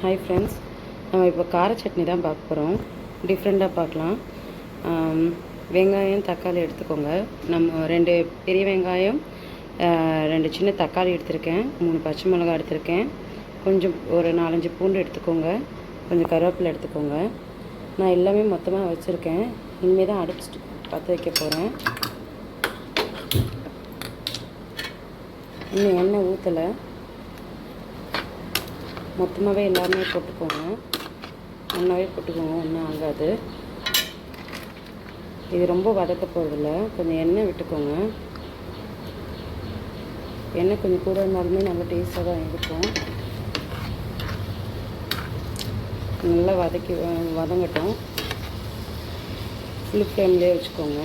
Hi friends, நம்ம இப்போ கார சட்னி தான் பார்க்க போகிறோம். டிஃப்ரெண்ட்டாக பார்க்கலாம். வெங்காயம் தக்காளி எடுத்துக்கோங்க. நம்ம 2 பெரிய வெங்காயம், 2 சின்ன தக்காளி எடுத்திருக்கேன், 3 பச்சை மிளகாய் எடுத்திருக்கேன், கொஞ்சம் ஒரு 4-5 பூண்டு எடுத்துக்கோங்க, கொஞ்சம் கருவேப்பிலை எடுத்துக்கோங்க. நான் எல்லாமே மொத்தமாக வச்சுருக்கேன். இனிமேல் தான் அடிச்சுட்டு பற்ற வைக்க போகிறேன். இன்னும் எண்ணெய் ஊற்றலை. மொத்தமாகவே எல்லாமே போட்டுக்கோங்க, ஒன்றாவே போட்டுக்கோங்க, ஒன்றும் ஆகாது. இது ரொம்ப வதக்க போகிறதில்ல, கொஞ்சம் எண்ணெய் விட்டுக்கோங்க. எண்ணெய் கொஞ்சம் கூட இருந்தாலுமே நல்லா டேஸ்ட்டாக தான் இருக்கும். நல்லா வதங்கட்டும். ஃபுல் ஃப்ளேம்லேயே வச்சுக்கோங்க.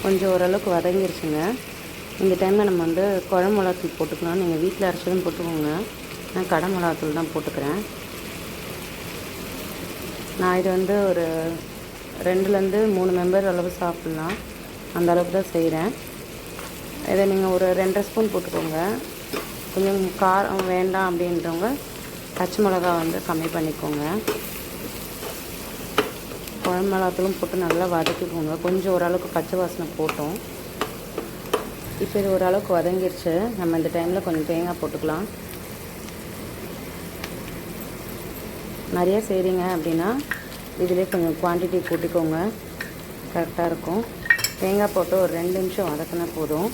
கொஞ்சம் ஓரளவுக்கு வதங்கிருச்சுங்க. இந்த டைமில் நம்ம குழம்பு மிளகாத்தூள் போட்டுக்கலாம். நீங்கள் வீட்டில் அரைச்சதும் போட்டுக்கோங்க. நான் கடை மிளகாத்தூள் தான் போட்டுக்கிறேன். நான் இது ஒரு 2-3 மெம்பர் அளவு சாப்பிட்லாம், அந்த அளவுக்கு தான் செய்கிறேன். இதை நீங்கள் ஒரு 2.5 ஸ்பூன் போட்டுக்கோங்க. கொஞ்சம் காரம் வேண்டாம் அப்படின்றவங்க பச்சை மிளகா கம்மி பண்ணிக்கோங்க. குழம்பு மிளகாத்தூளும் போட்டு நல்லா வதக்கிக்கோங்க. கொஞ்சம் ஓரளவுக்கு பச்சை வாசனை போட்டோம். இப்போ இது ஓரளவுக்கு வதங்கிடுச்சு. நம்ம இந்த டைமில் கொஞ்சம் தேங்காய் போட்டுக்கலாம். நிறைய செய்கிறீங்க அப்படின்னா இதிலே கொஞ்சம் குவான்டிட்டி கூட்டிக்கோங்க, கரெக்டாக இருக்கும். தேங்காய் போட்டு ஒரு 2 நிமிஷம் வதக்கினா போதும்.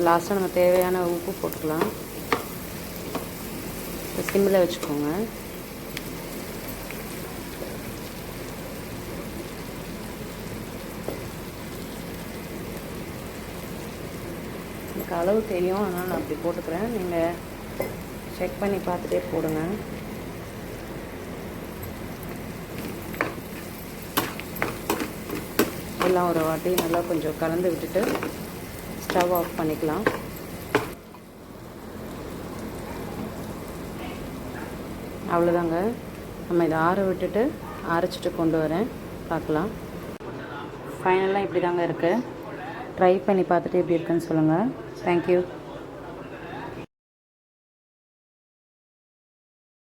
லாஸ்ட்டாக நம்ம தேவையான உப்பு போட்டுக்கலாம். சிம்மில் வச்சுக்கோங்க. எனக்கு அளவு தெரியும், அதனால் நான் அப்படி போட்டுக்கிறேன். நீங்கள் செக் பண்ணி பார்த்துட்டே போடுங்க. எல்லாம் ஒரு வாட்டி நல்லா கொஞ்சம் கலந்து விட்டுட்டு ஸ்டவ் ஆஃப் பண்ணிக்கலாம். அவ்வளோதாங்க. நம்ம இதை ஆற விட்டுட்டு அரைச்சிட்டு கொண்டு வரேன், பார்க்கலாம். ஃபைனலாக இப்படி தாங்க இருக்குது. ட்ரை பண்ணி பார்த்துட்டு எப்படி இருக்குன்னு சொல்லுங்கள். தேங்க்யூ.